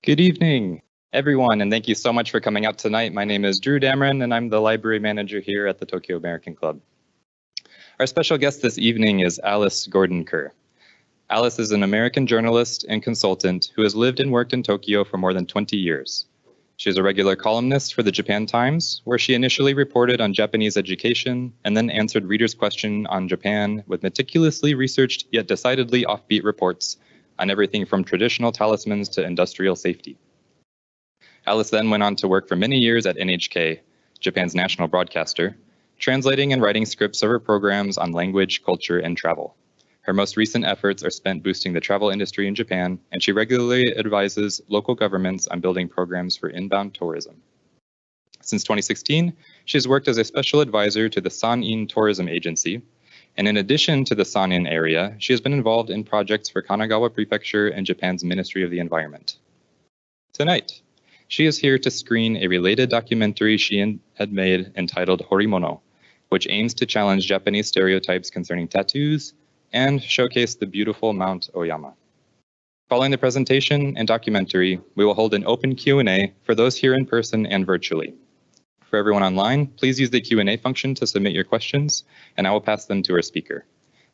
Good evening, everyone, and thank you so much for coming out tonight. My name is Drew Dameron, and I'm the library manager here at the Tokyo American Club. Our special guest this evening is Alice Gordenker. Alice is an American journalist and consultant who has lived and worked in Tokyo for more than 20 years. She is a regular columnist for the Japan Times, where she initially reported on Japanese education and then answered readers' questions on Japan with meticulously researched yet decidedly offbeat reports on everything from traditional talismans to industrial safety. Alice then went on to work for many years at NHK, Japan's national broadcaster, translating and writing scripts of her programs on language, culture, and travel. Her most recent efforts are spent boosting the travel industry in Japan, and she regularly advises local governments on building programs for inbound tourism. Since 2016, she has worked as a special advisor to the San-in Tourism Agency, and in addition to the San-in area, she has been involved in projects for Kanagawa Prefecture and Japan's Ministry of the Environment. Tonight, she is here to screen a related documentary she had made entitled Horimono, which aims to challenge Japanese stereotypes concerning tattoos and showcase the beautiful Mount Oyama. Following the presentation and documentary, we will hold an open Q&A for those here in person and virtually. For everyone online, please use the Q&A function to submit your questions, and I will pass them to our speaker.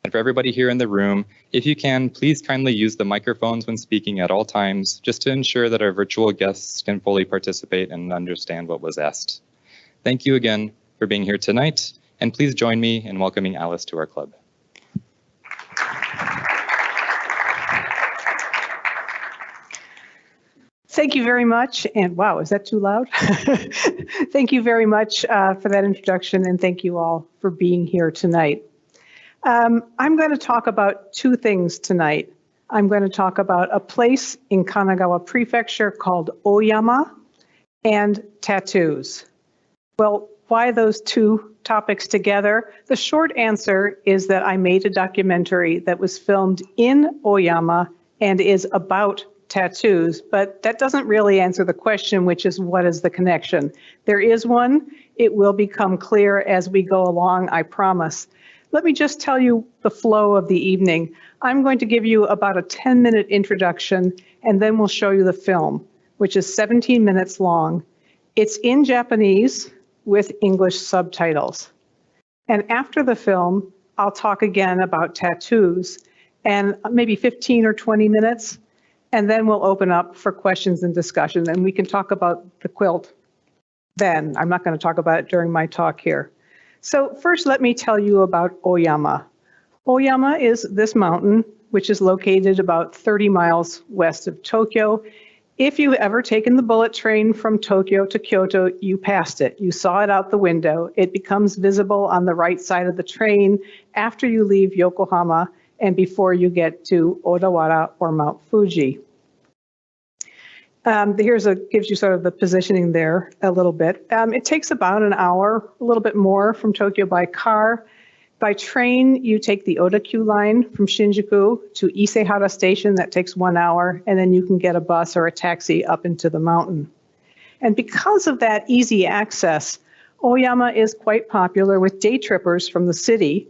And for everybody here in the room, if you can, please kindly use the microphones when speaking at all times, just to ensure that our virtual guests can fully participate and understand what was asked. Thank you again for being here tonight, and please join me in welcoming Alice to our club. Thank you very much, and wow, is that too loud? Thank you very much for that introduction, and thank you all for being here tonight. I'm going to talk about two things tonight. I'm going to talk about a place in Kanagawa Prefecture called Oyama and tattoos. Well, why those two topics together? The short answer is that I made a documentary that was filmed in Oyama and is about tattoos, but that doesn't really answer the question, which is what is the connection? There is one. It will become clear as we go along, I promise. Let me just tell you the flow of the evening. I'm going to give you about a 10-minute introduction, and then we'll show you the film, which is 17 minutes long. It's in Japanese with English subtitles. And after the film, I'll talk again about tattoos, and maybe 15 or 20 minutes, and then we'll open up for questions and discussion, and we can talk about the quilt then. I'm not going to talk about it during my talk here. So first, let me tell you about Oyama. Oyama is this mountain, which is located about 30 miles west of Tokyo. If you've ever taken the bullet train from Tokyo to Kyoto, you passed it. You saw it out the window. It becomes visible on the right side of the train after you leave Yokohama and before you get to Odawara or Mount Fuji. Gives you sort of the positioning there a little bit. It takes about an hour, a little bit more from Tokyo by car. By train, you take the Odakyu line from Shinjuku to Isehara Station. That takes 1 hour, and then you can get a bus or a taxi up into the mountain. And because of that easy access, Oyama is quite popular with day trippers from the city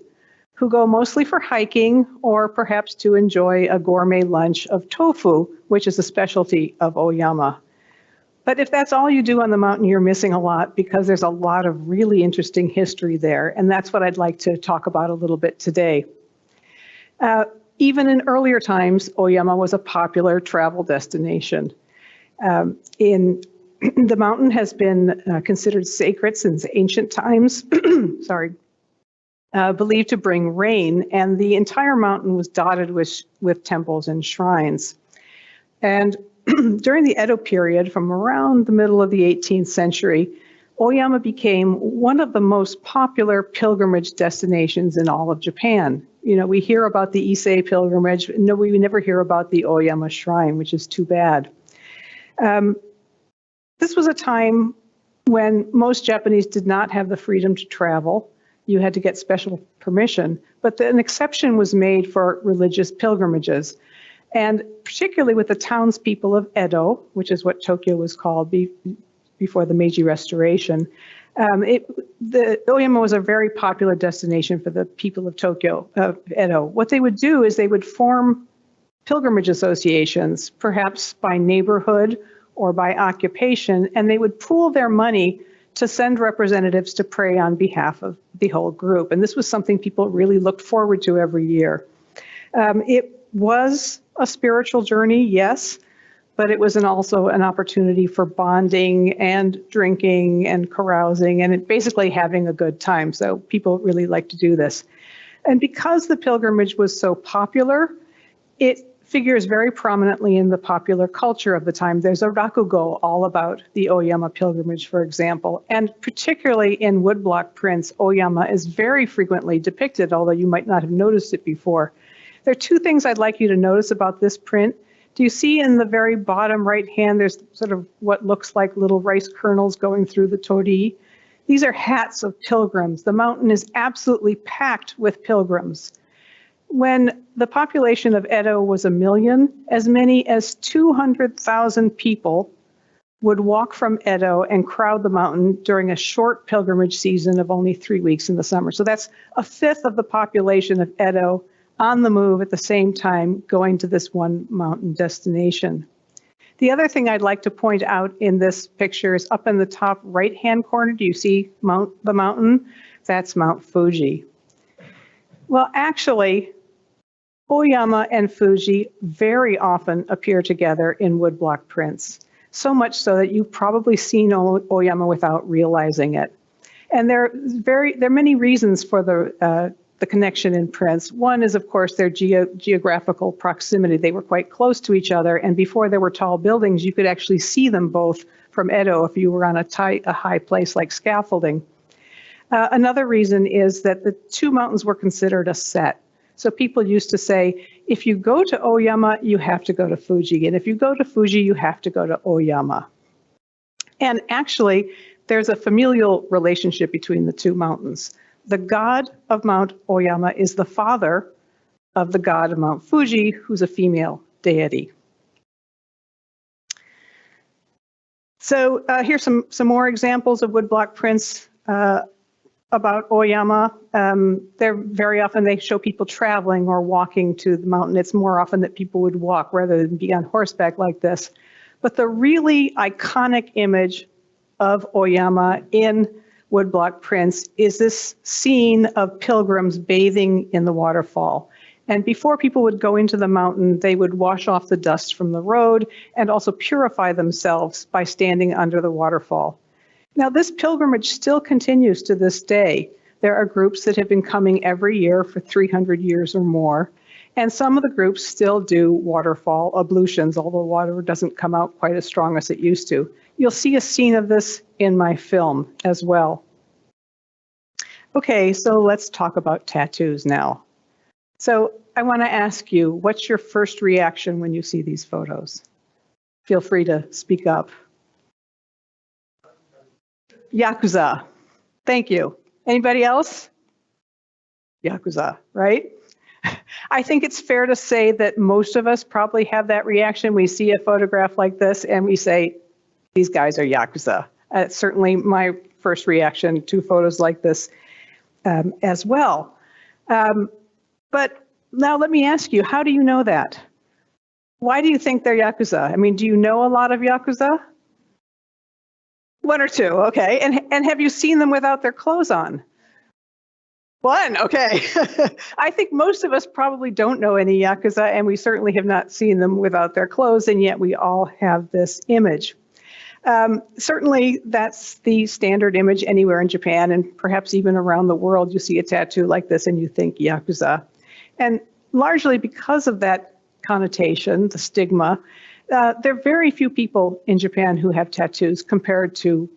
who go mostly for hiking or perhaps to enjoy a gourmet lunch of tofu, which is a specialty of Oyama. But if that's all you do on the mountain, you're missing a lot because there's a lot of really interesting history there, and that's what I'd like to talk about a little bit today. Even in earlier times, Oyama was a popular travel destination. The mountain has been considered sacred since ancient times. Sorry. Believed to bring rain, and the entire mountain was dotted with temples and shrines. And during the Edo period, from around the middle of the 18th century, Oyama became one of the most popular pilgrimage destinations in all of Japan. You know, we hear about the Ise pilgrimage. No, we never hear about the Oyama shrine, which is too bad. This was a time when most Japanese did not have the freedom to travel. You had to get special permission, but an exception was made for religious pilgrimages. And particularly with the townspeople of Edo, which is what Tokyo was called before the Meiji Restoration, the Oyama was a very popular destination for the people of Edo. What they would do is they would form pilgrimage associations, perhaps by neighborhood or by occupation, and they would pool their money to send representatives to pray on behalf of the whole group. And this was something people really looked forward to every year. It was a spiritual journey, yes, but it was also an opportunity for bonding and drinking and carousing and basically having a good time. So people really like to do this. And because the pilgrimage was so popular, it figures very prominently in the popular culture of the time. There's a rakugo all about the Oyama pilgrimage, for example, and particularly in woodblock prints, Oyama is very frequently depicted, although you might not have noticed it before. There are two things I'd like you to notice about this print. Do you see in the very bottom right hand, there's sort of what looks like little rice kernels going through the torii? These are hats of pilgrims. The mountain is absolutely packed with pilgrims. When the population of Edo was 1 million, as many as 200,000 people would walk from Edo and crowd the mountain during a short pilgrimage season of only 3 weeks in the summer. So that's 1/5 of the population of Edo on the move at the same time going to this one mountain destination. The other thing I'd like to point out in this picture is up in the top right-hand corner. Do you see the mountain? That's Mount Fuji. Well, actually, Oyama and Fuji very often appear together in woodblock prints, so much so that you've probably seen Oyama without realizing it. And there are many reasons for the connection in prints. One is, of course, their geographical proximity. They were quite close to each other, and before there were tall buildings, you could actually see them both from Edo if you were on a high place like scaffolding. Another reason is that the two mountains were considered a set. So people used to say, if you go to Oyama, you have to go to Fuji, and if you go to Fuji, you have to go to Oyama. And actually, there's a familial relationship between the two mountains. The god of Mount Oyama is the father of the god of Mount Fuji, who's a female deity. So here's some more examples of woodblock prints about Oyama. Very often they show people traveling or walking to the mountain. It's more often that people would walk rather than be on horseback like this. But the really iconic image of Oyama in woodblock prints is this scene of pilgrims bathing in the waterfall. And before people would go into the mountain, they would wash off the dust from the road and also purify themselves by standing under the waterfall. Now, this pilgrimage still continues to this day. There are groups that have been coming every year for 300 years or more. And some of the groups still do waterfall ablutions, although water doesn't come out quite as strong as it used to. You'll see a scene of this in my film as well. Okay, so let's talk about tattoos now. So I want to ask you, what's your first reaction when you see these photos? Feel free to speak up. Yakuza. Thank you. Anybody else? Yakuza, right? I think it's fair to say that most of us probably have that reaction. We see a photograph like this and we say, these guys are Yakuza. It's certainly my first reaction to photos like this as well. But now let me ask you, how do you know that? Why do you think they're Yakuza? I mean, do you know a lot of Yakuza? One or two, okay. And have you seen them without their clothes on? One, okay. I think most of us probably don't know any Yakuza, and we certainly have not seen them without their clothes, and yet we all have this image. Certainly, that's the standard image anywhere in Japan, and perhaps even around the world, you see a tattoo like this and you think Yakuza. And largely because of that connotation, the stigma, there are very few people in Japan who have tattoos compared to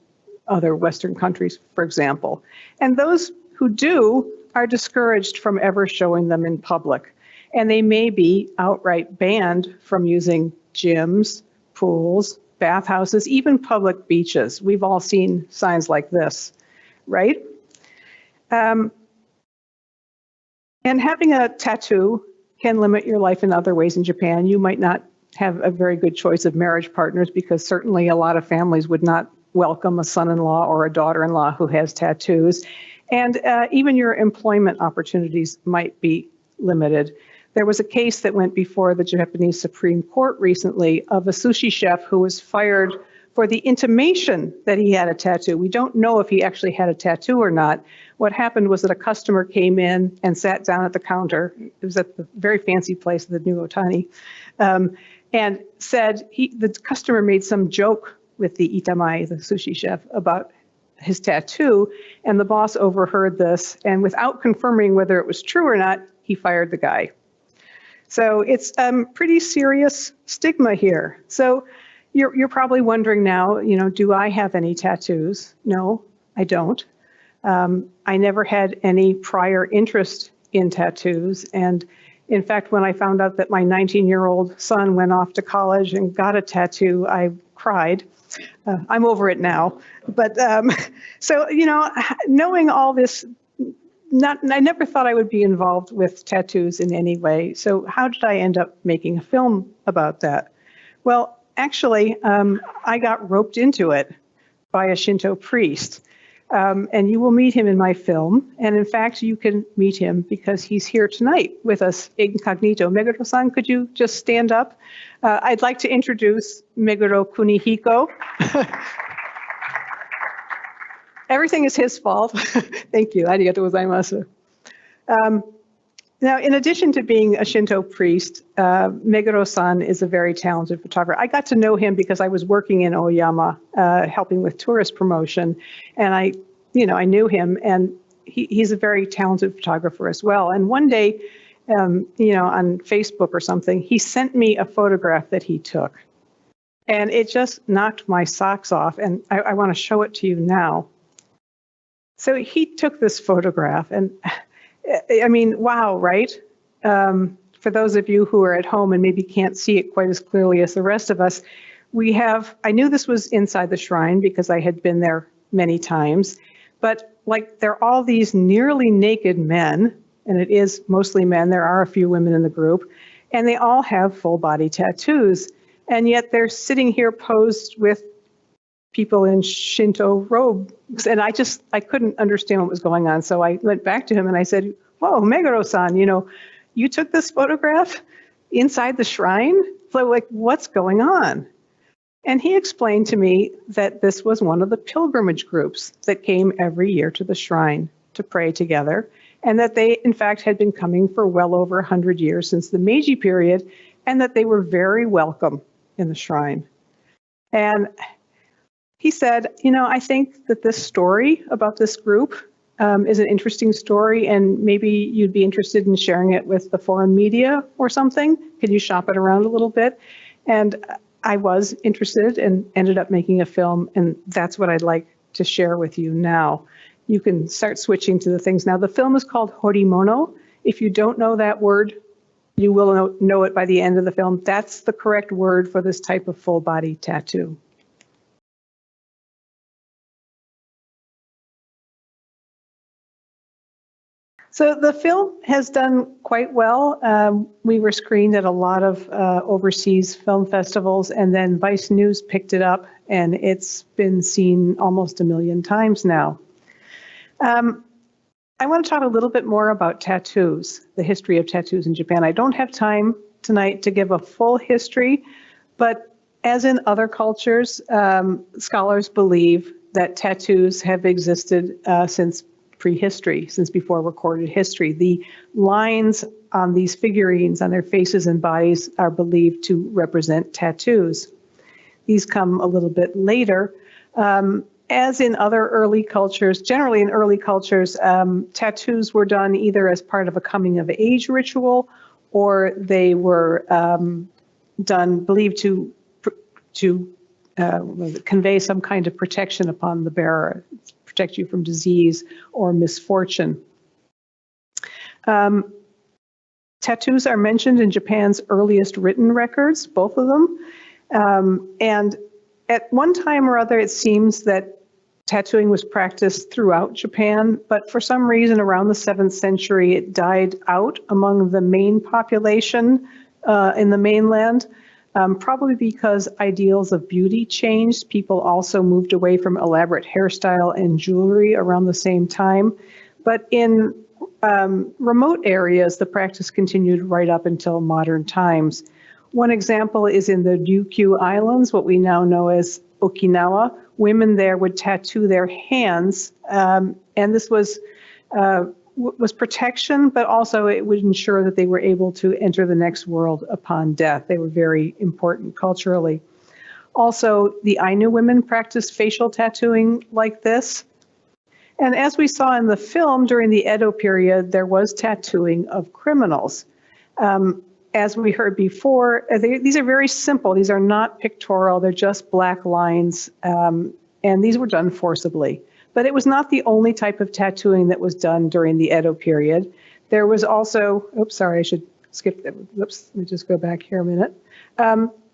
other Western countries, for example. And those who do are discouraged from ever showing them in public. And they may be outright banned from using gyms, pools, bathhouses, even public beaches. We've all seen signs like this, right? And having a tattoo can limit your life in other ways in Japan. You might not have a very good choice of marriage partners because certainly a lot of families would not welcome a son-in-law or a daughter-in-law who has tattoos. And even your employment opportunities might be limited. There was a case that went before the Japanese Supreme Court recently of a sushi chef who was fired for the intimation that he had a tattoo. We don't know if he actually had a tattoo or not. What happened was that a customer came in and sat down at the counter. It was at the very fancy place, the New Otani, and said the customer made some joke with the itamai, the sushi chef, about his tattoo, and the boss overheard this, and without confirming whether it was true or not, he fired the guy. So it's pretty serious stigma here. So you're probably wondering now, do I have any tattoos? No, I don't. I never had any prior interest in tattoos. And in fact, when I found out that my 19-year-old son went off to college and got a tattoo, I cried. I'm over it now. But so, knowing all this, I never thought I would be involved with tattoos in any way. So how did I end up making a film about that? Well, actually, I got roped into it by a Shinto priest. And you will meet him in my film. And in fact, you can meet him because he's here tonight with us incognito. Meguro-san, could you just stand up? I'd like to introduce Meguro Kunihiko. Everything is his fault. Thank you. Arigatou gozaimasu. Now, in addition to being a Shinto priest, Meguro-san is a very talented photographer. I got to know him because I was working in Oyama, helping with tourist promotion, and I knew him, and he's a very talented photographer as well. And one day, on Facebook or something, he sent me a photograph that he took, and it just knocked my socks off, and I want to show it to you now. So he took this photograph, and I mean, wow, right? For those of you who are at home and maybe can't see it quite as clearly as the rest of us, I knew this was inside the shrine because I had been there many times, but there are all these nearly naked men, and it is mostly men, there are a few women in the group, and they all have full body tattoos, and yet they're sitting here posed with people in Shinto robes, and I couldn't understand what was going on. So I went back to him and I said, "Whoa, Meguro-san, you took this photograph inside the shrine? So what's going on?" And he explained to me that this was one of the pilgrimage groups that came every year to the shrine to pray together, and that they, in fact, had been coming for well over 100 years since the Meiji period, and that they were very welcome in the shrine. And he said, I think that this story about this group is an interesting story, and maybe you'd be interested in sharing it with the foreign media or something. Can you shop it around a little bit? And I was interested and ended up making a film, and that's what I'd like to share with you now. You can start switching to the things now. The film is called Horimono. If you don't know that word, you will know it by the end of the film. That's the correct word for this type of full body tattoo. So the film has done quite well. We were screened at a lot of overseas film festivals, and then Vice News picked it up, and it's been seen almost 1 million times now. I want to talk a little bit more about tattoos, the history of tattoos in Japan. I don't have time tonight to give a full history, but as in other cultures, scholars believe that tattoos have existed since prehistory, since before recorded history. The lines on these figurines on their faces and bodies are believed to represent tattoos. These come a little bit later. As in other early cultures, generally in early cultures, tattoos were done either as part of a coming of age ritual, or they were believed to convey some kind of protection upon the bearer, protect you from disease or misfortune. Tattoos are mentioned in Japan's earliest written records, both of them. And at one time or other, it seems that tattooing was practiced throughout Japan, but for some reason around the 7th century, it died out among the main population in the mainland. Probably because ideals of beauty changed. People also moved away from elaborate hairstyle and jewelry around the same time. But in remote areas, the practice continued right up until modern times. One example is in the Ryukyu Islands, what we now know as Okinawa. Women there would tattoo their hands, and this was protection, but also it would ensure that they were able to enter the next world upon death. They were very important culturally. Also, the Ainu women practiced facial tattooing like this. And as we saw in the film, during the Edo period, there was tattooing of criminals. As we heard before, these are very simple. These are not pictorial. They're just black lines, and these were done forcibly. But it was not the only type of tattooing that was done during the Edo period. There was also, oops, sorry, I should skip that. Oops, let me just go back here a minute.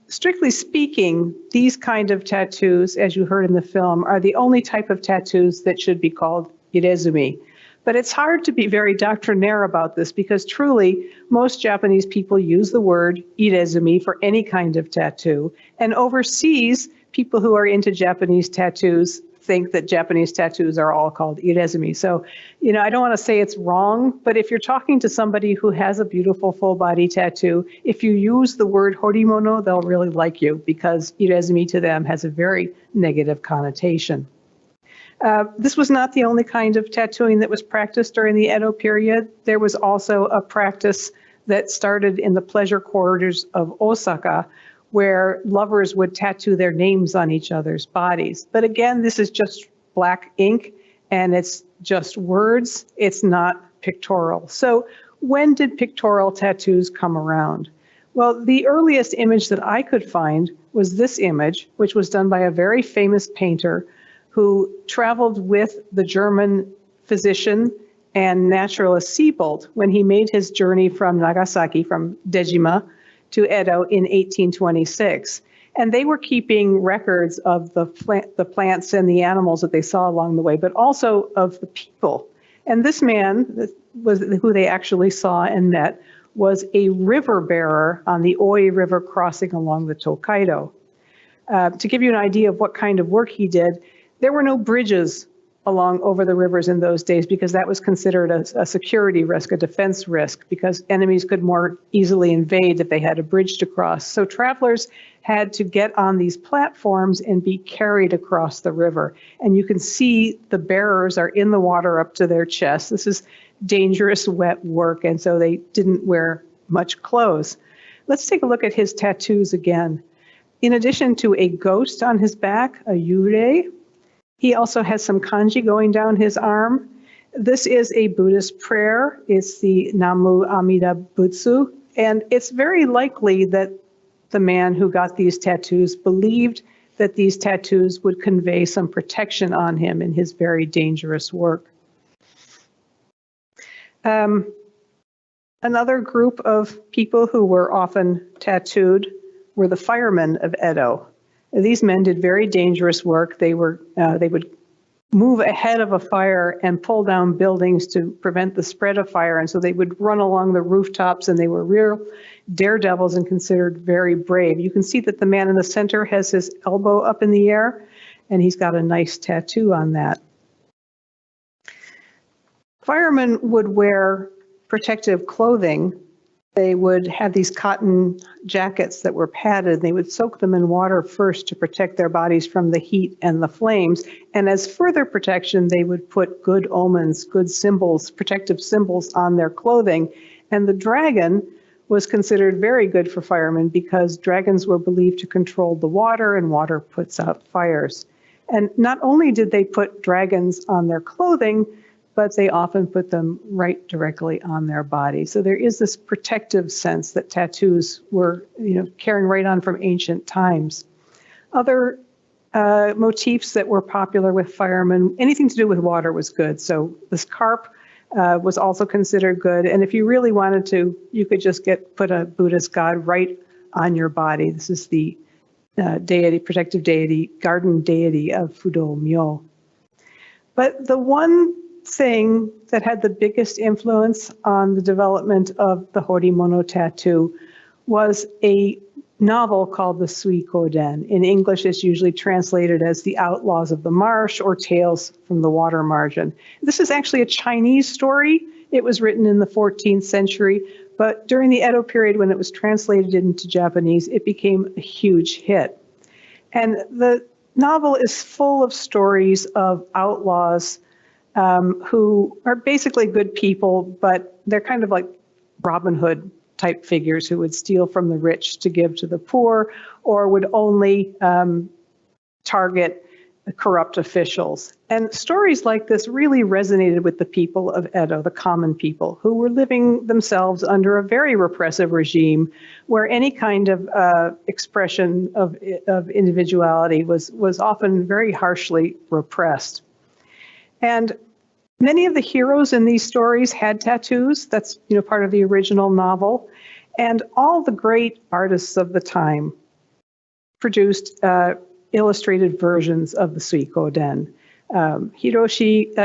Strictly speaking, these kind of tattoos, as you heard in the film, are the only type of tattoos that should be called irezumi. But it's hard to be very doctrinaire about this because truly, most Japanese people use the word irezumi for any kind of tattoo. And overseas, people who are into Japanese tattoos think that Japanese tattoos are all called irezumi. So, I don't want to say it's wrong, but if you're talking to somebody who has a beautiful full body tattoo, if you use the word horimono, they'll really like you because irezumi to them has a very negative connotation. This was not the only kind of tattooing that was practiced during the Edo period. There was also a practice that started in the pleasure quarters of Osaka, where lovers would tattoo their names on each other's bodies. But again, this is just black ink, and it's just words. It's not pictorial. So when did pictorial tattoos come around? Well, the earliest image that I could find was this image, which was done by a very famous painter who traveled with the German physician and naturalist Siebold when he made his journey from Nagasaki, from Dejima, to Edo in 1826. And they were keeping records of the plants and the animals that they saw along the way, but also of the people. And this man, who they actually saw and met, was a river bearer on the Oi River crossing along the Tokaido. To give you an idea of what kind of work he did, there were no bridges along over the rivers in those days because that was considered a security risk, a defense risk, because enemies could more easily invade if they had a bridge to cross. So travelers had to get on these platforms and be carried across the river. And you can see the bearers are in the water up to their chests. This is dangerous, wet work, and so they didn't wear much clothes. Let's take a look at his tattoos again. In addition to a ghost on his back, a yurei, he also has some kanji going down his arm. This is a Buddhist prayer. It's the Namu Amida Butsu. And it's very likely that the man who got these tattoos believed that these tattoos would convey some protection on him in his very dangerous work. Another group of people who were often tattooed were the firemen of Edo. These men did very dangerous work. They would move ahead of a fire and pull down buildings to prevent the spread of fire. And so they would run along the rooftops, and they were real daredevils and considered very brave. You can see that the man in the center has his elbow up in the air, and he's got a nice tattoo on that. Firemen would wear protective clothing. They would have these cotton jackets that were padded. They would soak them in water first to protect their bodies from the heat and the flames. And as further protection, they would put good omens, good symbols, protective symbols on their clothing. And the dragon was considered very good for firemen because dragons were believed to control the water, and water puts out fires. And not only did they put dragons on their clothing, but they often put them right directly on their body. So there is this protective sense that tattoos were, carrying right on from ancient times. Other motifs that were popular with firemen, anything to do with water was good. So this carp was also considered good. And if you really wanted to, you could just put a Buddhist god right on your body. This is the deity, protective deity, garden deity of Fudo Myo. But the one thing that had the biggest influence on the development of the Horimono tattoo was a novel called the Suikoden. In English, it's usually translated as The Outlaws of the Marsh or Tales from the Water Margin. This is actually a Chinese story. It was written in the 14th century, but during the Edo period when it was translated into Japanese, it became a huge hit. And the novel is full of stories of outlaws who are basically good people, but they're kind of like Robin Hood type figures who would steal from the rich to give to the poor, or would only target corrupt officials. And stories like this really resonated with the people of Edo, the common people, who were living themselves under a very repressive regime where any kind of expression of individuality was often very harshly repressed. And many of the heroes in these stories had tattoos. That's part of the original novel. And all the great artists of the time produced illustrated versions of the Suikoden. Hiroshige,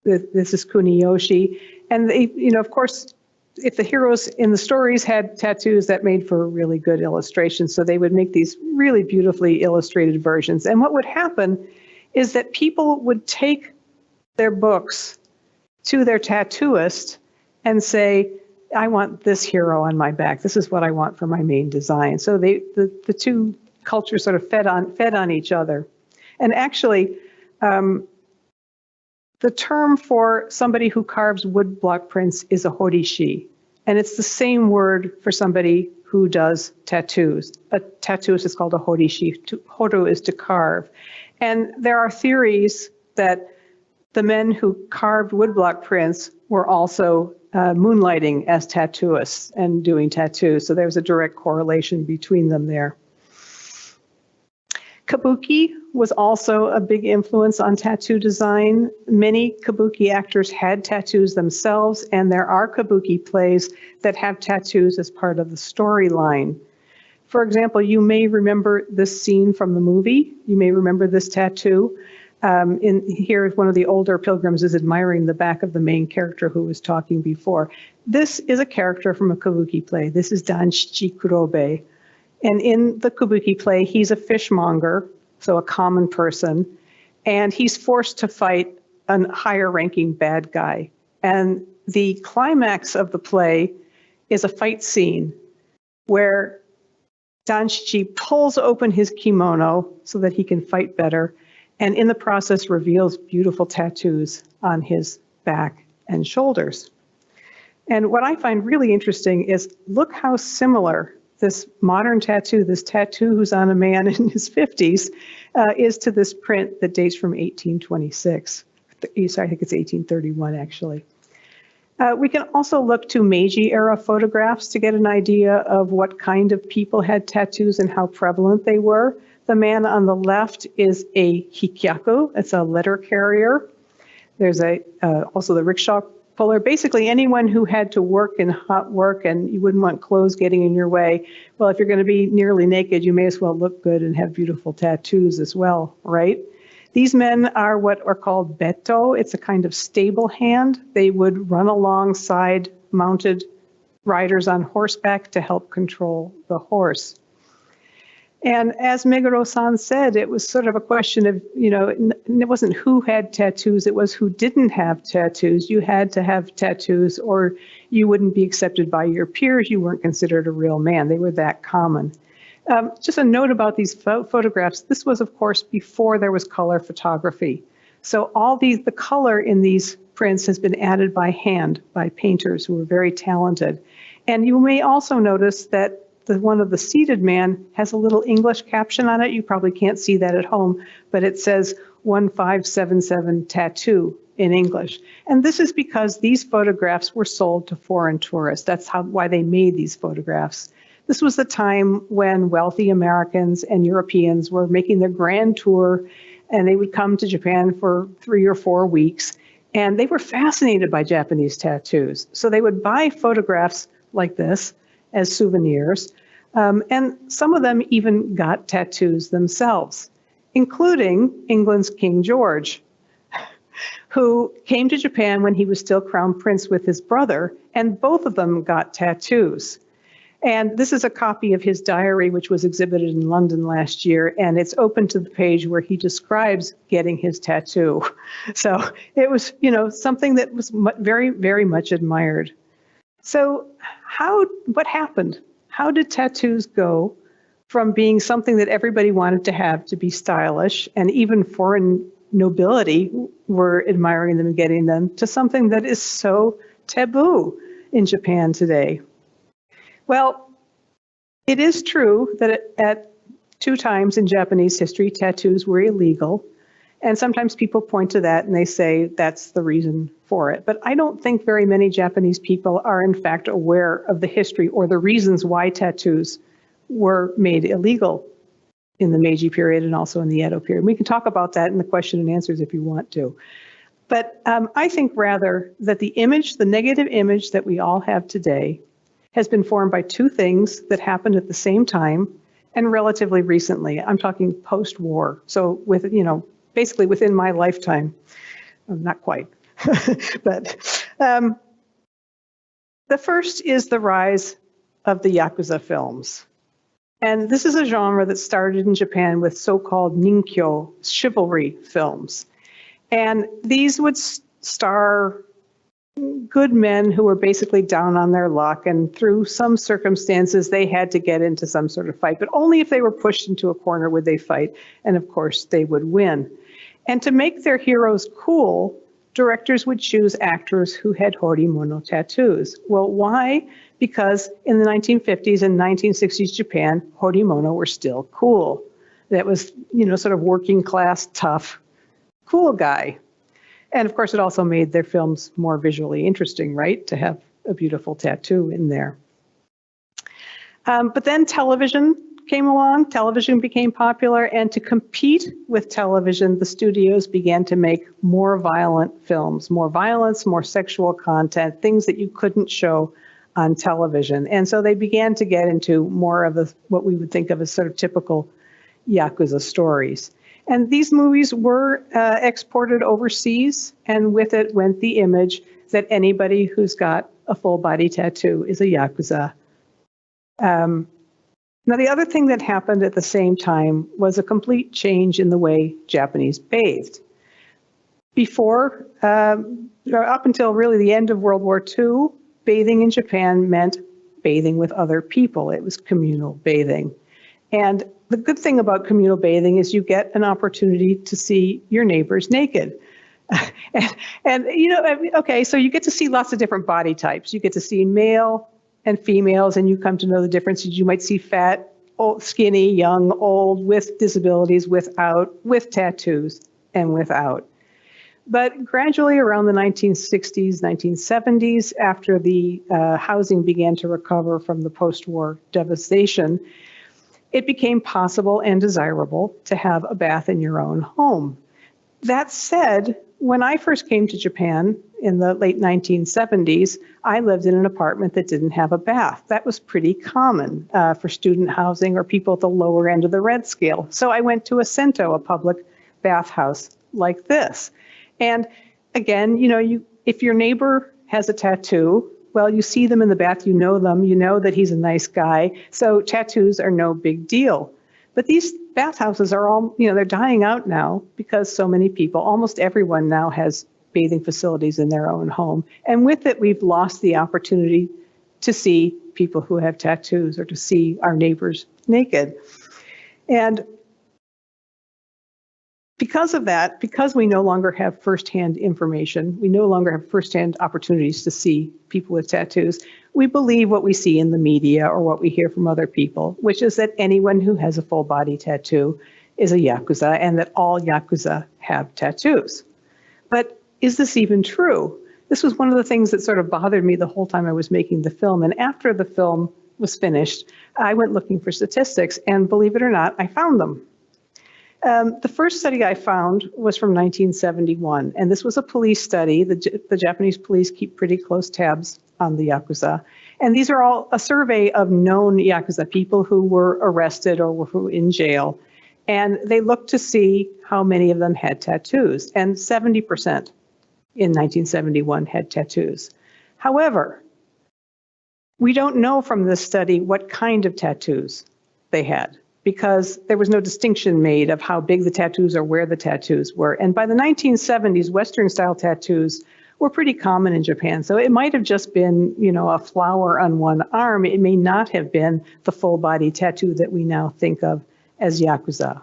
this is Kuniyoshi. And they, of course, if the heroes in the stories had tattoos, that made for really good illustrations. So they would make these really beautifully illustrated versions. And what would happen is that people would take their books to their tattooist and say, I want this hero on my back. This is what I want for my main design. So the two cultures sort of fed on each other. And actually, the term for somebody who carves woodblock prints is a horishi. And it's the same word for somebody who does tattoos. A tattooist is called a horishi. Horu is to carve. And there are theories that the men who carved woodblock prints were also moonlighting as tattooists and doing tattoos. So there's a direct correlation between them there. Kabuki was also a big influence on tattoo design. Many Kabuki actors had tattoos themselves, and there are Kabuki plays that have tattoos as part of the storyline. For example, you may remember this scene from the movie. You may remember this tattoo. Here, one of the older pilgrims is admiring the back of the main character who was talking before. This is a character from a Kabuki play. This is Danshichi Kurobe. And in the Kabuki play, he's a fishmonger, so a common person, and he's forced to fight a higher-ranking bad guy. And the climax of the play is a fight scene where Danshichi pulls open his kimono so that he can fight better, and in the process reveals beautiful tattoos on his back and shoulders. And what I find really interesting is look how similar this modern tattoo, this tattoo who's on a man in his 50s, is to this print that dates from 1826. Sorry, I think it's 1831 actually. We can also look to Meiji era photographs to get an idea of what kind of people had tattoos and how prevalent they were. The man on the left is a hikyaku, it's a letter carrier. There's also the rickshaw puller, basically anyone who had to work in hot work and you wouldn't want clothes getting in your way. Well, if you're going to be nearly naked, you may as well look good and have beautiful tattoos as well, right? These men are what are called beto. It's a kind of stable hand. They would run alongside mounted riders on horseback to help control the horse. And as Meguro-san said, it was sort of a question of, it wasn't who had tattoos, it was who didn't have tattoos. You had to have tattoos or you wouldn't be accepted by your peers. You weren't considered a real man. They were that common. Just a note about these photographs. This was, of course, before there was color photography. So the color in these prints has been added by hand by painters who were very talented. And you may also notice that one of the seated man has a little English caption on it. You probably can't see that at home, but it says 1577 tattoo in English. And this is because these photographs were sold to foreign tourists. That's why they made these photographs. This was the time when wealthy Americans and Europeans were making their grand tour, and they would come to Japan for 3 or 4 weeks, and they were fascinated by Japanese tattoos. So they would buy photographs like this as souvenirs, and some of them even got tattoos themselves, including England's King George, who came to Japan when he was still crown prince with his brother, and both of them got tattoos. And this is a copy of his diary, which was exhibited in London last year, and it's open to the page where he describes getting his tattoo. So it was, something that was very, very much admired. So what happened? How did tattoos go from being something that everybody wanted to have to be stylish, and even foreign nobility were admiring them and getting them, to something that is so taboo in Japan today? Well, it is true that at 2 times in Japanese history, tattoos were illegal. And sometimes people point to that and they say that's the reason for it. But I don't think very many Japanese people are in fact aware of the history or the reasons why tattoos were made illegal in the Meiji period and also in the Edo period. We can talk about that in the question and answers if you want to. But I think rather that the negative image that we all have today has been formed by 2 things that happened at the same time and relatively recently. I'm talking post-war. So basically within my lifetime, not quite. But the first is the rise of the Yakuza films. And this is a genre that started in Japan with so-called ninkyo, chivalry films. And these would star good men who were basically down on their luck, and through some circumstances they had to get into some sort of fight, but only if they were pushed into a corner would they fight, and of course they would win. And to make their heroes cool, directors would choose actors who had Horimono tattoos. Well, why? Because in the 1950s and 1960s Japan, Horimono were still cool. That was, sort of working class, tough, cool guy. And of course, it also made their films more visually interesting, right? To have a beautiful tattoo in there. But then television came along, television became popular, and to compete with television, the studios began to make more violent films, more violence, more sexual content, things that you couldn't show on television. And so they began to get into more of what we would think of as sort of typical Yakuza stories. And these movies were exported overseas, and with it went the image that anybody who's got a full body tattoo is a Yakuza. Now, the other thing that happened at the same time was a complete change in the way Japanese bathed. Before, up until really the end of World War II, bathing in Japan meant bathing with other people. It was communal bathing. And the good thing about communal bathing is you get an opportunity to see your neighbors naked. Okay, so you get to see lots of different body types. You get to see male and females, and you come to know the differences. You might see fat, old, skinny, young, old, with disabilities, without, with tattoos, and without. But gradually around the 1960s, 1970s, after the housing began to recover from the post-war devastation, it became possible and desirable to have a bath in your own home. That said, when I first came to Japan in the late 1970s, I lived in an apartment that didn't have a bath. That was pretty common for student housing or people at the lower end of the red scale. So I went to a sento, a public bathhouse like this. And again, if your neighbor has a tattoo, well, you see them in the bath, you know them, you know that he's a nice guy. So tattoos are no big deal. But these bathhouses are all, they're dying out now because so many people, almost everyone now has bathing facilities in their own home. And with it, we've lost the opportunity to see people who have tattoos or to see our neighbors naked. And because of that, because we no longer have firsthand information, we no longer have firsthand opportunities to see people with tattoos, we believe what we see in the media or what we hear from other people, which is that anyone who has a full body tattoo is a Yakuza and that all Yakuza have tattoos. But is this even true? This was one of the things that sort of bothered me the whole time I was making the film. And after the film was finished, I went looking for statistics, and believe it or not, I found them. The first study I found was from 1971, and this was a police study. The Japanese police keep pretty close tabs on the Yakuza. And these are all a survey of known Yakuza, people who were arrested or were in jail. And they looked to see how many of them had tattoos, and 70% in 1971 had tattoos. However, We don't know from this study what kind of tattoos they had, because there was no distinction made of how big the tattoos or where the tattoos were. And by the 1970s, Western-style tattoos were pretty common in Japan. So it might have just been, a flower on one arm. It may not have been the full-body tattoo that we now think of as Yakuza.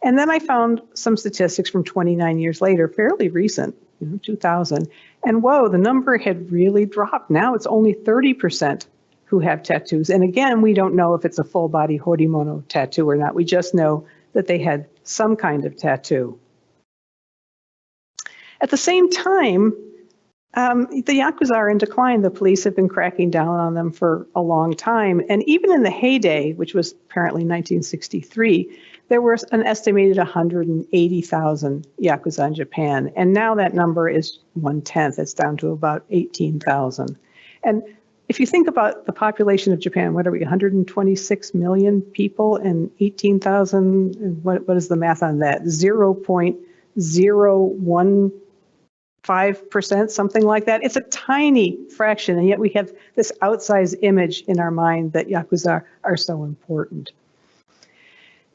And then I found some statistics from 29 years later, fairly recent, 2000. And whoa, the number had really dropped. Now it's only 30% who have tattoos. And again, we don't know if it's a full-body Horimono tattoo or not. We just know that they had some kind of tattoo. At the same time, the Yakuza are in decline. The police have been cracking down on them for a long time. And even in the heyday, which was apparently 1963, there were an estimated 180,000 Yakuza in Japan. And now that number is 1/10. It's down to about 18,000. And if you think about the population of Japan, what are we, 126 million people and 18,000, what is the math on that? 0.015%, something like that. It's a tiny fraction, and yet we have this outsized image in our mind that Yakuza are so important.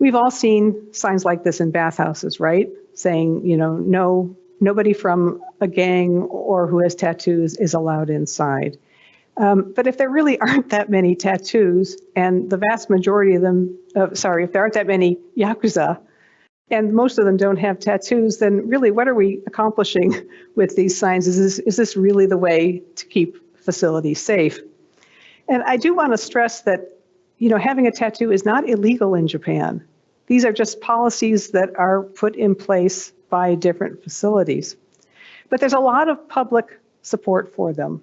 We've all seen signs like this in bathhouses, right? Saying, no, nobody from a gang or who has tattoos is allowed inside. But if there really aren't that many tattoos, and the vast majority of them, if there aren't that many Yakuza, and most of them don't have tattoos, then really what are we accomplishing with these signs? Is this really the way to keep facilities safe? And I do want to stress that, having a tattoo is not illegal in Japan. These are just policies that are put in place by different facilities. But there's a lot of public support for them.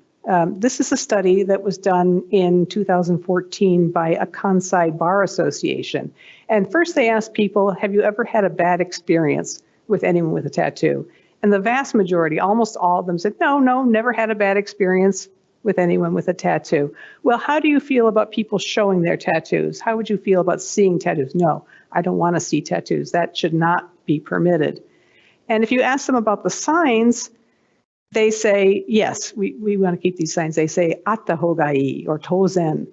This is a study that was done in 2014 by a Kansai Bar Association. And first they asked people, have you ever had a bad experience with anyone with a tattoo? And the vast majority, almost all of them said, no, never had a bad experience with anyone with a tattoo. Well, how do you feel about people showing their tattoos? How would you feel about seeing tattoos? No, I don't want to see tattoos. That should not be permitted. And if you ask them about the signs, they say, yes, we want to keep these signs. They say, atta hogai or tozen,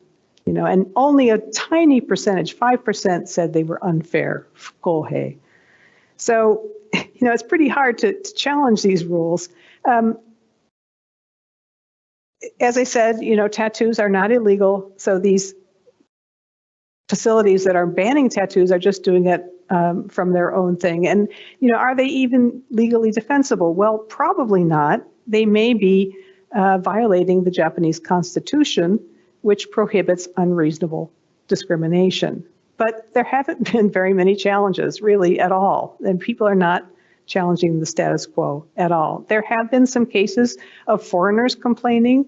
and only a tiny percentage, 5%, said they were unfair, fukohei. So, it's pretty hard to challenge these rules. As I said, tattoos are not illegal. So these facilities that are banning tattoos are just doing it from their own thing. And, are they even legally defensible? Well, probably not. They may be violating the Japanese Constitution, which prohibits unreasonable discrimination. But there haven't been very many challenges, really, at all. And people are not challenging the status quo at all. There have been some cases of foreigners complaining.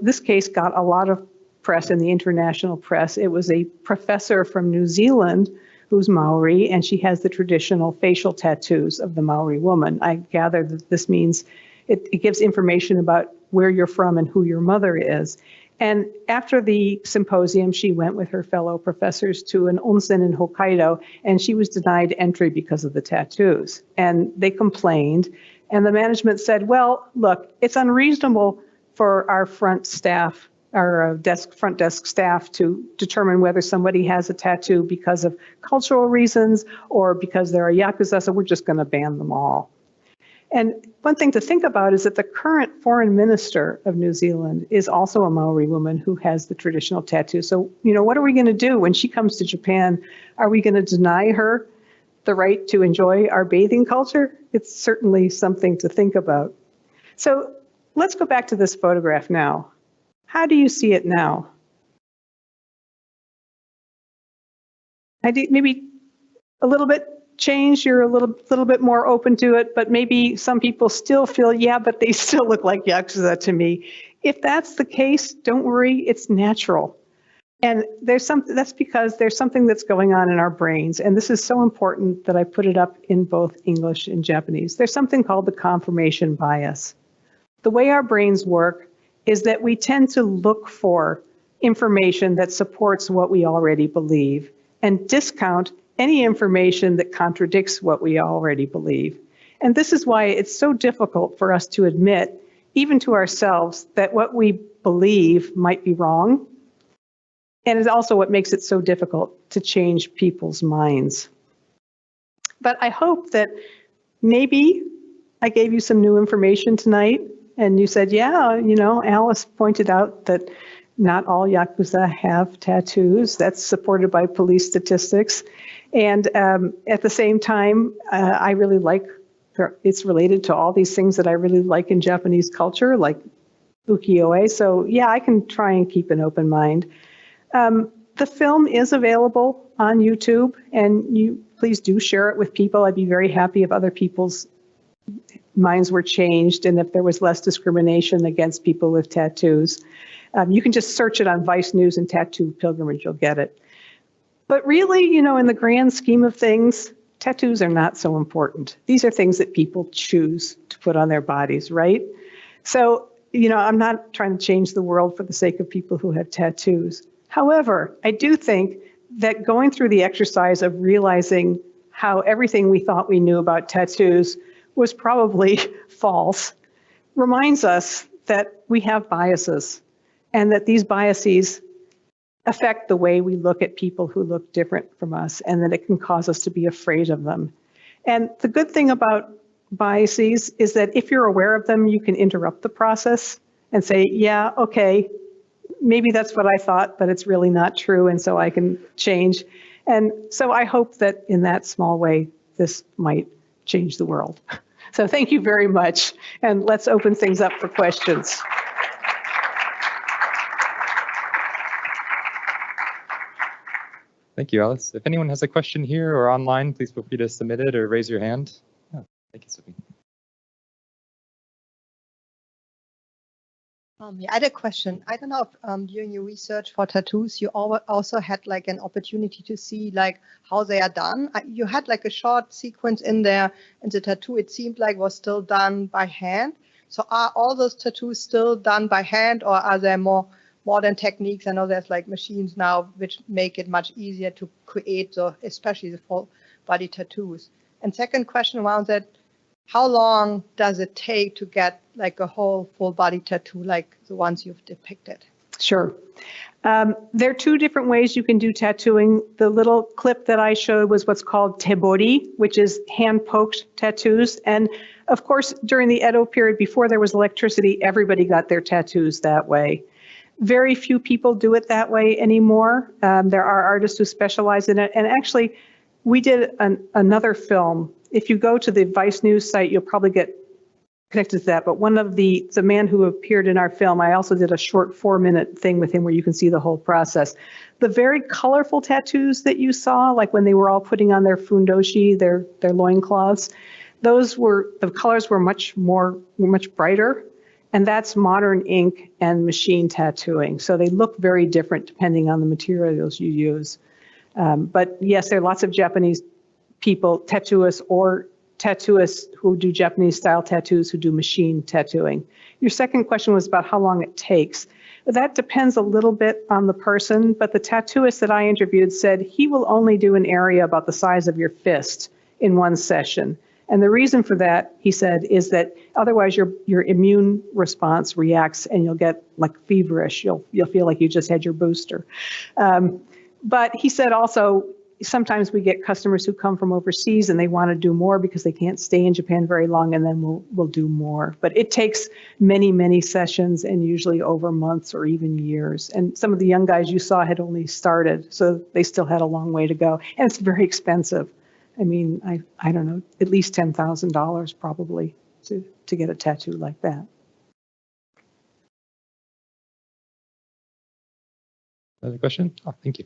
This case got a lot of press in the international press. It was a professor from New Zealand who's Maori, and she has the traditional facial tattoos of the Maori woman. I gather that this means it gives information about where you're from and who your mother is. And after the symposium, she went with her fellow professors to an onsen in Hokkaido, and she was denied entry because of the tattoos. And they complained, and the management said, well, look, it's unreasonable for our front staff, our front desk staff, to determine whether somebody has a tattoo because of cultural reasons or because they're a Yakuza, so we're just going to ban them all. And one thing to think about is that the current foreign minister of New Zealand is also a Maori woman who has the traditional tattoo. So, what are we going to do when she comes to Japan? Are we going to deny her the right to enjoy our bathing culture? It's certainly something to think about. So let's go back to this photograph now. How do you see it now? Maybe a little bit changed, you're a little bit more open to it, but maybe some people still feel, yeah, but they still look like Yakuza to me. If that's the case, don't worry, it's natural. And that's because there's something that's going on in our brains, and this is so important that I put it up in both English and Japanese. There's something called the confirmation bias. The way our brains work is that we tend to look for information that supports what we already believe and discount any information that contradicts what we already believe. And this is why it's so difficult for us to admit even to ourselves, that what we believe might be wrong. And it's also what makes it so difficult to change people's minds. But I hope that maybe I gave you some new information tonight, and you said, yeah, you know, Alice pointed out that not all Yakuza have tattoos. That's supported by police statistics. And at the same time, I really like, it's related to all these things that I really like in Japanese culture, like ukiyo-e. So yeah, I can try and keep an open mind. The film is available on YouTube, and you please do share it with people. I'd be very happy if other people's minds were changed and if there was less discrimination against people with tattoos. You can just search it on Vice News and Tattoo Pilgrimage, you'll get it. But really, you know, in the grand scheme of things, tattoos are not so important. These are things that people choose to put on their bodies, right? So, you know, I'm not trying to change the world for the sake of people who have tattoos. However, I do think that going through the exercise of realizing how everything we thought we knew about tattoos was probably false reminds us that we have biases, and that these biases affect the way we look at people who look different from us, and that it can cause us to be afraid of them. And the good thing about biases is that if you're aware of them, you can interrupt the process and say, yeah, okay, maybe that's what I thought, but it's really not true, and so I can change. And so I hope that in that small way, this might change the world. So thank you very much, and let's open things up for questions. Thank you, Alice. If anyone has a question here or online, please feel free to submit it or raise your hand. Oh, thank you, Sophie. Yeah, I had a question. I don't know if during your research for tattoos, you also had like an opportunity to see like how they are done. You had like a short sequence in there, and the tattoo, it seemed like was still done by hand. So are all those tattoos still done by hand, or are there more modern techniques? I know there's like machines now which make it much easier to create, especially the full body tattoos. And second question around that, how long does it take to get like a whole full body tattoo like the ones you've depicted? Sure. There are two different ways you can do tattooing. The little clip that I showed was what's called tebori, which is hand-poked tattoos. And of course, during the Edo period, before there was electricity, everybody got their tattoos that way. Very few people do it that way anymore. There are artists who specialize in it. And actually, we did another film. If you go to the Vice News site, you'll probably get connected to that. But one of the man who appeared in our film, I also did a short 4-minute thing with him where you can see the whole process. The very colorful tattoos that you saw, like when they were all putting on their fundoshi, their loincloths, the colors were much brighter. And that's modern ink and machine tattooing. So they look very different depending on the materials you use. But yes, there are lots of Japanese people, tattooists who do Japanese style tattoos who do machine tattooing. Your second question was about how long it takes. That depends a little bit on the person, but the tattooist that I interviewed said he will only do an area about the size of your fist in one session. And the reason for that, he said, is that otherwise your immune response reacts and you'll get like feverish. You'll feel like you just had your booster. But he said also, sometimes we get customers who come from overseas and they want to do more because they can't stay in Japan very long, and then we'll do more. But it takes many, many sessions, and usually over months or even years. And some of the young guys you saw had only started, so they still had a long way to go. And it's very expensive. I mean, I don't know, at least $10,000 probably to get a tattoo like that. Another question? Oh, thank you.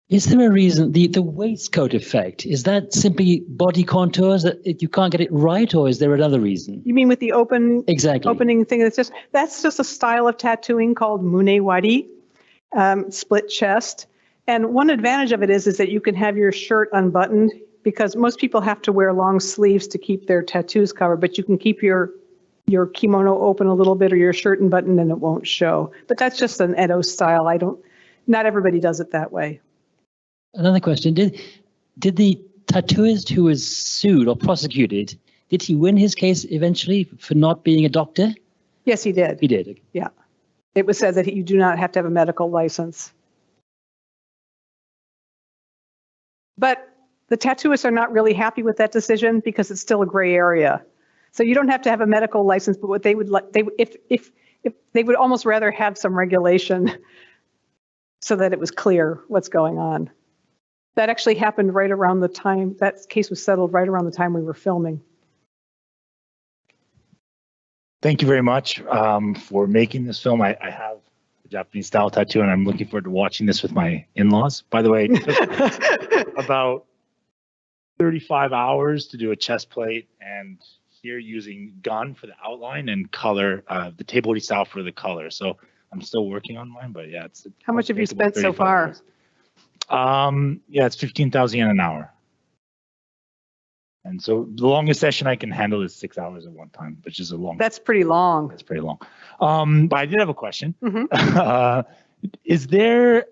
Is there a reason, the waistcoat effect, is that simply body contours that you can't get it right, or is there another reason? You mean with the opening thing? That's just a style of tattooing called munewari, split chest. And one advantage of it is that you can have your shirt unbuttoned, because most people have to wear long sleeves to keep their tattoos covered, but you can keep your kimono open a little bit or your shirt unbuttoned and it won't show. But that's just an Edo style. Not everybody does it that way. Another question, did the tattooist who was sued or prosecuted, did he win his case eventually for not being a doctor? Yes, he did. He did. Yeah. It was said that you do not have to have a medical license. But the tattooists are not really happy with that decision because it's still a gray area. So you don't have to have a medical license, but what they would like, if they would almost rather have some regulation so that it was clear what's going on. That actually happened right around the time, that case was settled right around the time we were filming. Thank you very much for making this film. I have a Japanese style tattoo and I'm looking forward to watching this with my in-laws. By the way, it took about 35 hours to do a chest plate, and here using gun for the outline and color, the table style for the color. So I'm still working on mine, but yeah. How much have you spent so far? Yeah, it's 15,000 yen an hour. And so the longest session I can handle is 6 hours at one time, which is a long. That's pretty long. That's pretty long. But I did have a question. Mm-hmm. Is there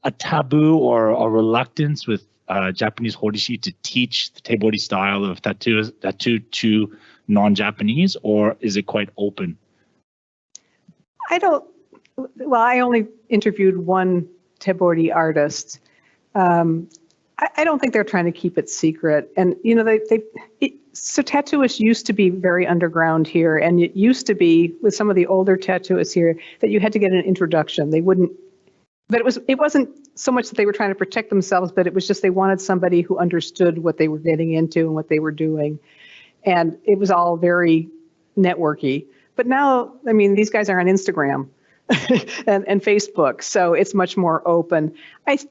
a taboo or a reluctance with Japanese horishi to teach the teibori style of tattoo to non-Japanese, or is it quite open? Well, I only interviewed one teibori artist. I don't think they're trying to keep it secret. And, you know, so tattooists used to be very underground here. And it used to be with some of the older tattooists here that you had to get an introduction. They wouldn't, but it wasn't so much that they were trying to protect themselves, but it was just they wanted somebody who understood what they were getting into and what they were doing. And it was all very networky. But now, I mean, these guys are on Instagram and Facebook, so it's much more open.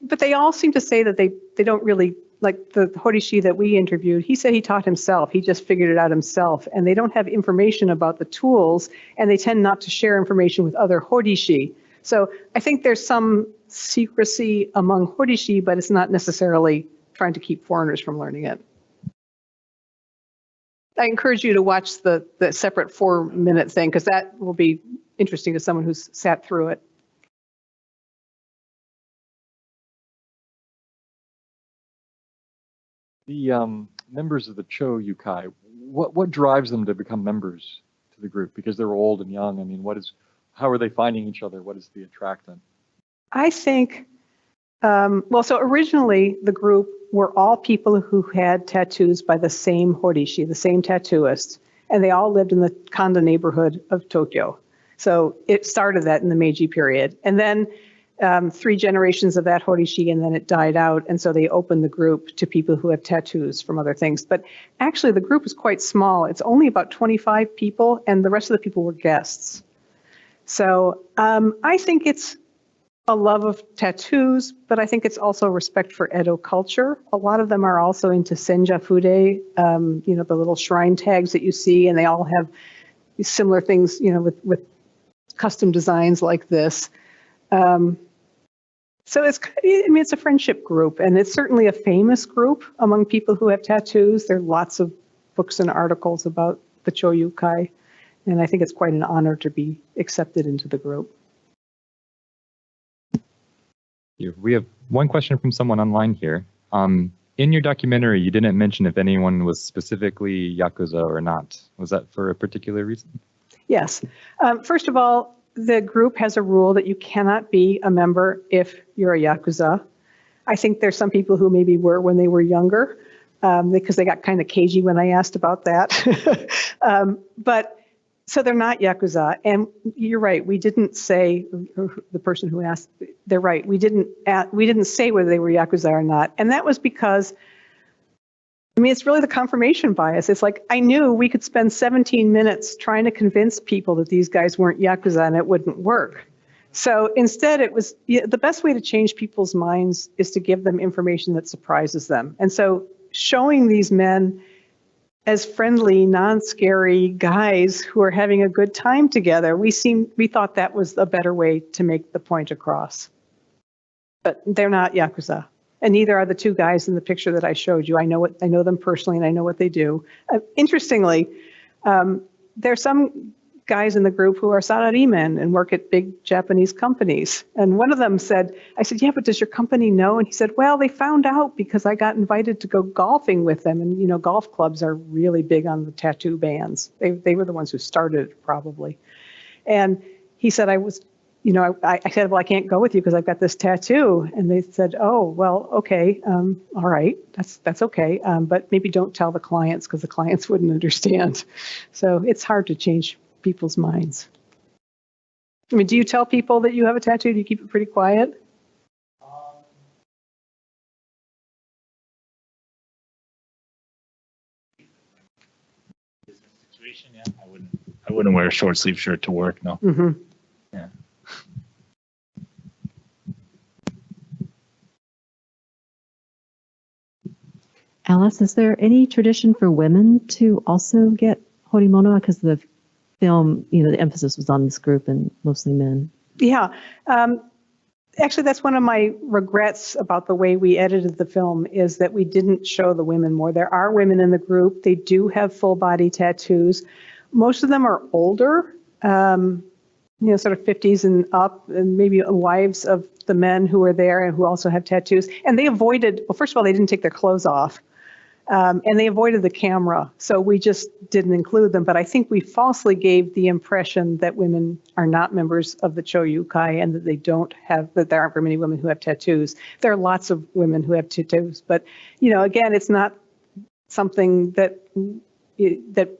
But they all seem to say that they don't really, like the horishi that we interviewed, he said he taught himself. He just figured it out himself. And they don't have information about the tools, and they tend not to share information with other horishi. So I think there's some secrecy among horishi, but it's not necessarily trying to keep foreigners from learning it. I encourage you to watch the separate 4-minute thing, because that will be interesting to someone who's sat through it. The members of the Cho Yukai, what drives them to become members to the group? Because they're old and young. I mean, how are they finding each other? What is the attractant? I think, well, so originally the group were all people who had tattoos by the same horishi, the same tattooist, and they all lived in the Kanda neighborhood of Tokyo. So it started that in the Meiji period. And then 3 generations of that horishi, and then it died out. And so they opened the group to people who have tattoos from other things. But actually the group is quite small. It's only about 25 people, and the rest of the people were guests. So I think it's a love of tattoos, but I think it's also respect for Edo culture. A lot of them are also into senja fude, you know, the little shrine tags that you see, and they all have similar things, you know, with custom designs like this. So it's a friendship group, and it's certainly a famous group among people who have tattoos. There are lots of books and articles about the Cho Yukai, and I think it's quite an honor to be accepted into the group. We have one question from someone online here. In your documentary, you didn't mention if anyone was specifically Yakuza or not. Was that for a particular reason? Yes. First of all, the group has a rule that you cannot be a member if you're a Yakuza. I think there's some people who maybe were when they were younger, because they got kind of cagey when I asked about that. But so they're not Yakuza. And you're right, we didn't say, the person who asked, they're right, we didn't say whether they were Yakuza or not. And that was because, I mean, it's really the confirmation bias. It's like, I knew we could spend 17 minutes trying to convince people that these guys weren't Yakuza and it wouldn't work. So instead, it was the best way to change people's minds is to give them information that surprises them. And so showing these men as friendly, non-scary guys who are having a good time together, we thought that was a better way to make the point across. But they're not Yakuza. And neither are the 2 guys in the picture that I showed you. I know them personally, and I know what they do. Interestingly, there's some guys in the group who are salarimen and work at big Japanese companies. And one of them said, I said, yeah, but does your company know? And he said, well, they found out because I got invited to go golfing with them. And, you know, golf clubs are really big on the tattoo bans. They were the ones who started it, probably. And he said, I said, well, I can't go with you because I've got this tattoo. And they said, oh, well, okay, all right, that's okay. But maybe don't tell the clients because the clients wouldn't understand. So it's hard to change people's minds. I mean, do you tell people that you have a tattoo? Do you keep it pretty quiet? Situation, yeah, I wouldn't wear a short sleeve shirt to work, no. Mm-hmm. Yeah. Alice, is there any tradition for women to also get Horimono? Because the film, you know, the emphasis was on this group and mostly men. Yeah. Actually, that's one of my regrets about the way we edited the film is that we didn't show the women more. There are women in the group. They do have full body tattoos. Most of them are older, you know, sort of 50s and up, and maybe wives of the men who are there and who also have tattoos. And they avoided, well, first of all, they didn't take their clothes off. And they avoided the camera, so we just didn't include them. But I think we falsely gave the impression that women are not members of the Choyukai and that there aren't very many women who have tattoos. There are lots of women who have tattoos, but you know, again, it's not something that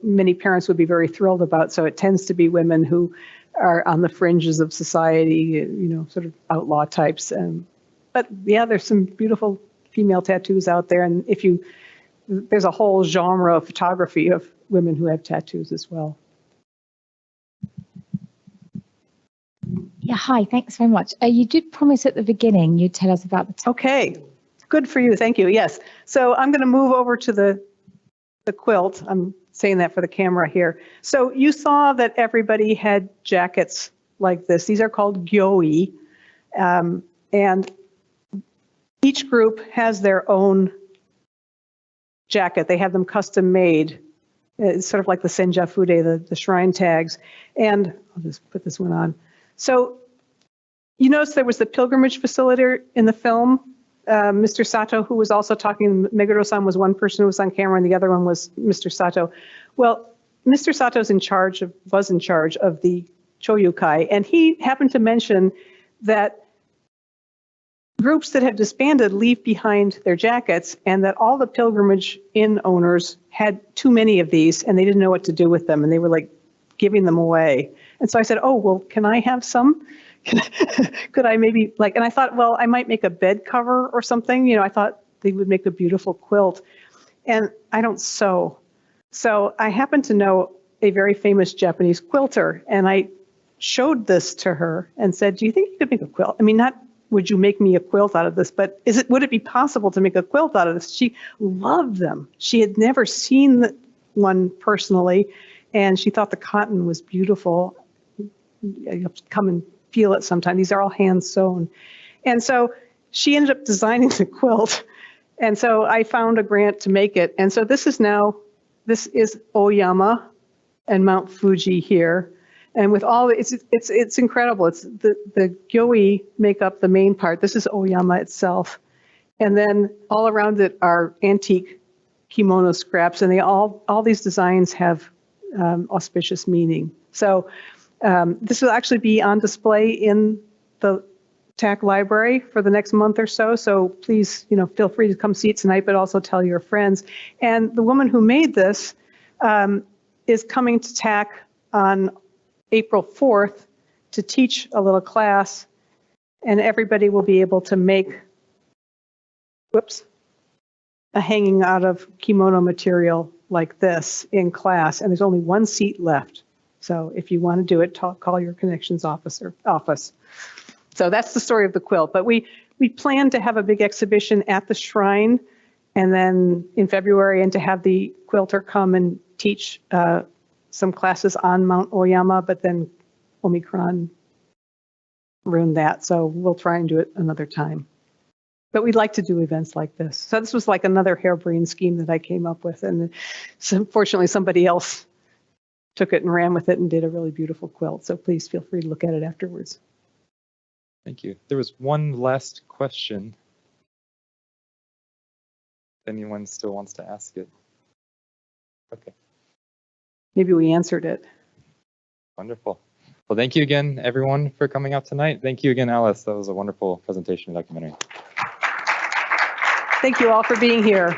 many parents would be very thrilled about. So it tends to be women who are on the fringes of society, you know, sort of outlaw types. But yeah, there's some beautiful female tattoos out there, and there's a whole genre of photography of women who have tattoos as well. Yeah, hi, thanks very much. You did promise at the beginning you'd tell us about the Okay, good for you, thank you, yes. So I'm gonna move over to the quilt. I'm saying that for the camera here. So you saw that everybody had jackets like this. These are called gyoi, and each group has their own jacket. They have them custom made. It's sort of like the senjafude, the shrine tags. And I'll just put this one on. So you notice there was the pilgrimage facilitator in the film. Mr. Sato, who was also talking, Meguro-san was one person who was on camera and the other one was Mr. Sato. Well, Mr. Sato was in charge of the Choyukai, and he happened to mention that groups that have disbanded leave behind their jackets, and that all the pilgrimage inn owners had too many of these and they didn't know what to do with them, and they were like giving them away. And so I said, oh, well, can I have some? Could I maybe and I thought, well, I might make a bed cover or something. You know, I thought they would make a beautiful quilt, and I don't sew. So I happen to know a very famous Japanese quilter, and I showed this to her and said, do you think you could make a quilt? I mean, not would you make me a quilt out of this, but would it be possible to make a quilt out of this? She loved them. She had never seen one personally, and she thought the cotton was beautiful. You have to come and feel it sometime. These are all hand sewn. And so she ended up designing the quilt. And so I found a grant to make it. And so this is Oyama and Mount Fuji here. And with all, it's incredible. It's the gyoi make up the main part. This is Oyama itself. And then all around it are antique kimono scraps, and all these designs have auspicious meaning. So this will actually be on display in the TAC library for the next month or so. So please, feel free to come see it tonight, but also tell your friends. And the woman who made this is coming to TAC on April 4th to teach a little class, and everybody will be able to make, a hanging out of kimono material like this in class, and there's only one seat left. So if you want to do it, call your connections office. So that's the story of the quilt. But we plan to have a big exhibition at the shrine, and then in February, and to have the quilter come and teach some classes on Mount Oyama, but then Omicron ruined that. So we'll try and do it another time. But we'd like to do events like this. So this was like another harebrained scheme that I came up with. And unfortunately, somebody else took it and ran with it and did a really beautiful quilt. So please feel free to look at it afterwards. Thank you. There was one last question. If anyone still wants to ask it. Okay, Maybe we answered it. wonderful. Well, thank you again, everyone, for coming out tonight. Thank you again, Alice. That was a wonderful presentation and documentary. Thank you all for being here.